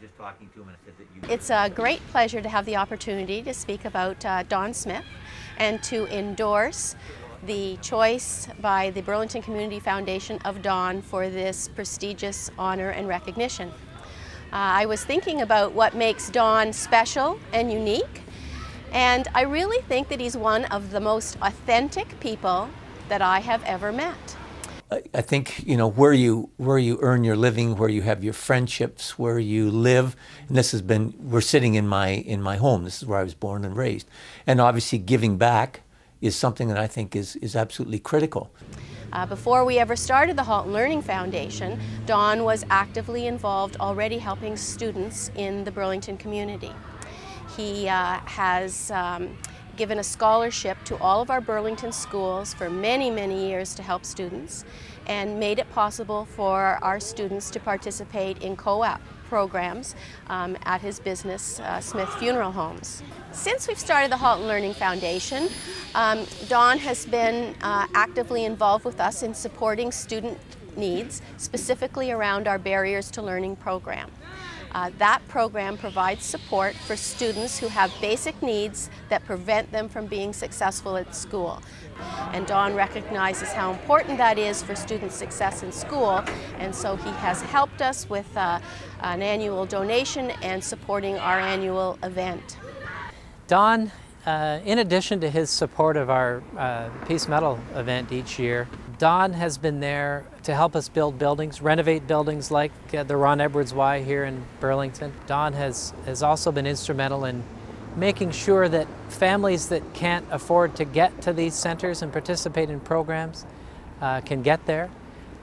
just talking to him and said that you... It's a great pleasure to have the opportunity to speak about Don Smith and to endorse the choice by the Burlington Community Foundation of Don for this prestigious honor and recognition. I was thinking about what makes Don special and unique, and I really think that he's one of the most authentic people that I have ever met. I think, you know, where you earn your living, where you have your friendships, where you live, and this has been, we're sitting in my home. This is where I was born and raised. And obviously giving back is something that I think is absolutely critical. Before we ever started the Halton Learning Foundation, Don was actively involved already helping students in the Burlington community. He has given a scholarship to all of our Burlington schools for many, many years to help students, and made it possible for our students to participate in co-op programs at his business, Smith Funeral Homes. Since we've started the Halton Learning Foundation, Don has been actively involved with us in supporting student needs, specifically around our Barriers to Learning program. That program provides support for students who have basic needs that prevent them from being successful at school. And Don recognizes how important that is for student success in school, and so he has helped us with an annual donation and supporting our annual event. Don, in addition to his support of our Peace Medal event each year, Don has been there to help us build buildings, renovate buildings like the Ron Edwards Y here in Burlington. Don has also been instrumental in making sure that families that can't afford to get to these centers and participate in programs can get there.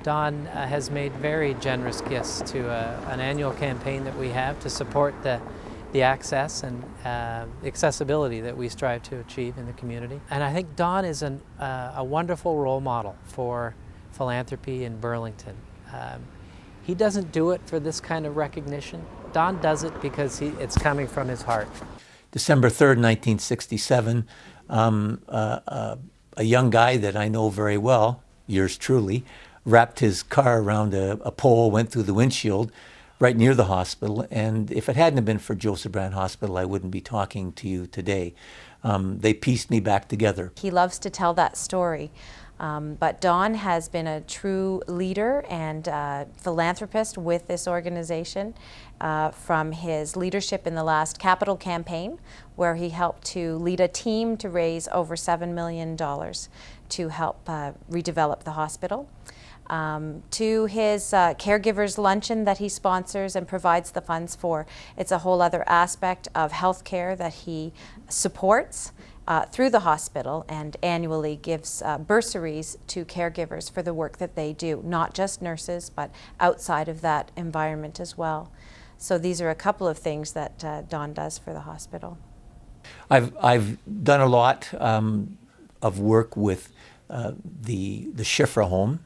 Don has made very generous gifts to an annual campaign that we have to support the access and accessibility that we strive to achieve in the community. And I think Don is a wonderful role model for philanthropy in Burlington. He doesn't do it for this kind of recognition. Don does it because it's coming from his heart. December 3rd, 1967, a young guy that I know very well, yours truly, wrapped his car around a pole, went through the windshield, right near the hospital, and if it hadn't been for Joseph Brand Hospital, I wouldn't be talking to you today. They pieced me back together. He loves to tell that story, but Don has been a true leader and philanthropist with this organization from his leadership in the last capital campaign, where he helped to lead a team to raise over $7 million to help redevelop the hospital. To his caregivers luncheon that he sponsors and provides the funds for. It's a whole other aspect of healthcare that he supports through the hospital, and annually gives bursaries to caregivers for the work that they do, not just nurses, but outside of that environment as well. So these are a couple of things that Don does for the hospital. I've done a lot of work with the Schifra home,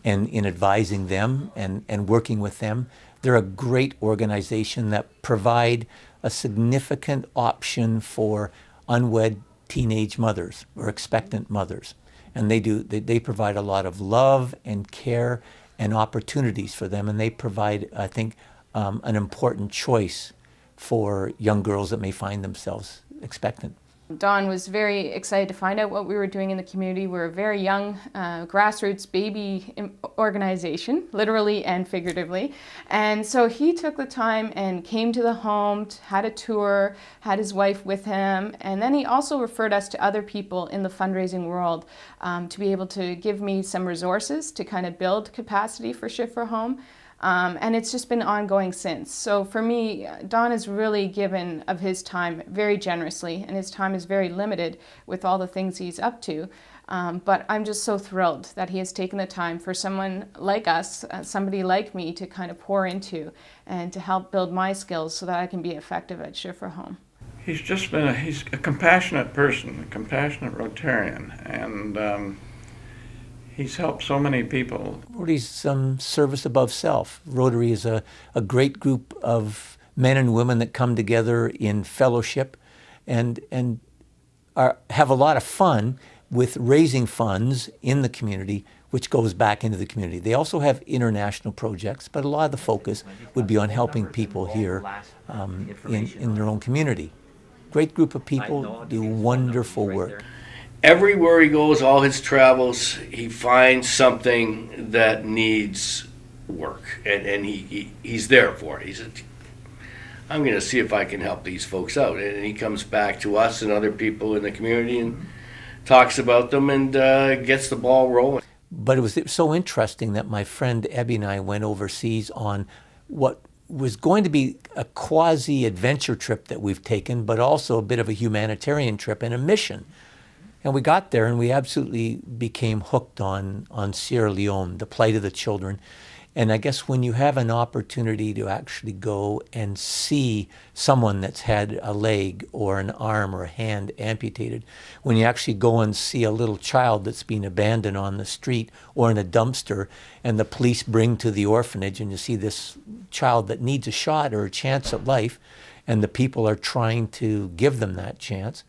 and in advising them and working with them. They're a great organization that provide a significant option for unwed teenage mothers or expectant mothers. And they provide a lot of love and care and opportunities for them, and they provide, I think, an important choice for young girls that may find themselves expectant. Don was very excited to find out what we were doing in the community. We're a very young grassroots baby organization, literally and figuratively. And so he took the time and came to the home, had a tour, had his wife with him, and then he also referred us to other people in the fundraising world to be able to give me some resources to kind of build capacity for Schifra Home. And it's just been ongoing since. So for me, Don has really given of his time very generously, and his time is very limited with all the things he's up to. But I'm just so thrilled that he has taken the time for someone like us, somebody like me, to kind of pour into and to help build my skills so that I can be effective at Schifra Home. He's just been he's a compassionate person, a compassionate Rotarian, and he's helped so many people. Rotary's service above self. Rotary is a great group of men and women that come together in fellowship and have a lot of fun with raising funds in the community which goes back into the community. They also have international projects, but a lot of the focus would be on helping people here in their own community. Great group of people, do wonderful work. Everywhere he goes, all his travels, he finds something that needs work, and he's there for it. He said, I'm going to see if I can help these folks out. And he comes back to us and other people in the community and talks about them and gets the ball rolling. But it was so interesting that my friend Ebby and I went overseas on what was going to be a quasi-adventure trip that we've taken, but also a bit of a humanitarian trip and a mission. And we got there and we absolutely became hooked on Sierra Leone, the plight of the children. And I guess when you have an opportunity to actually go and see someone that's had a leg or an arm or a hand amputated, when you actually go and see a little child that's been abandoned on the street or in a dumpster, and the police bring to the orphanage, and you see this child that needs a shot or a chance at life, and the people are trying to give them that chance.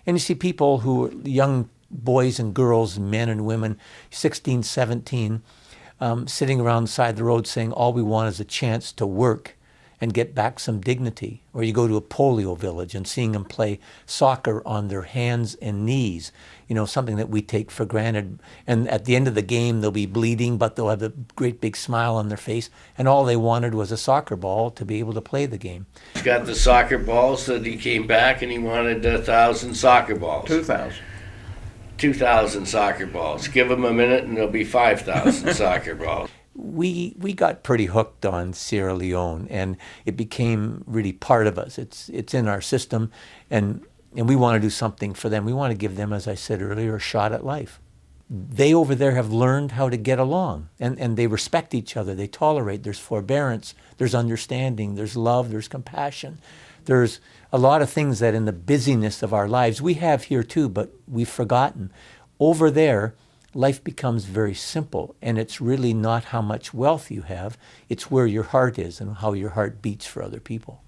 And you see people who are young boys and girls, men and women, 16, 17, sitting around the side of the road saying, all we want is a chance to work and get back some dignity. Or you go to a polio village and seeing them play soccer on their hands and knees, you know, something that we take for granted. And at the end of the game, they'll be bleeding, but they'll have a great big smile on their face. And all they wanted was a soccer ball to be able to play the game. He's got the soccer balls, that he came back and he wanted 1,000 soccer balls. 2,000. 2,000 soccer balls. Give him a minute and there'll be 5,000 soccer balls. We got pretty hooked on Sierra Leone, and it became really part of us. It's in our system, and we want to do something for them. We want to give them, as I said earlier, a shot at life. They over there have learned how to get along, and they respect each other. They tolerate. There's forbearance. There's understanding. There's love. There's compassion. There's a lot of things that in the busyness of our lives we have here too, but we've forgotten. Over there, life becomes very simple, and it's really not how much wealth you have. It's where your heart is and how your heart beats for other people.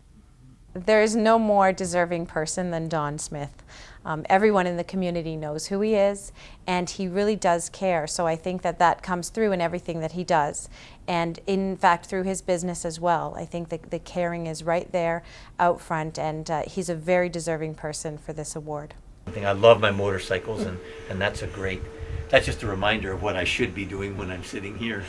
There is no more deserving person than Don Smith. Everyone in the community knows who he is, and he really does care. So I think that that comes through in everything that he does, and in fact through his business as well. I think that the caring is right there out front, and he's a very deserving person for this award. I love my motorcycles, and that's just a reminder of what I should be doing when I'm sitting here.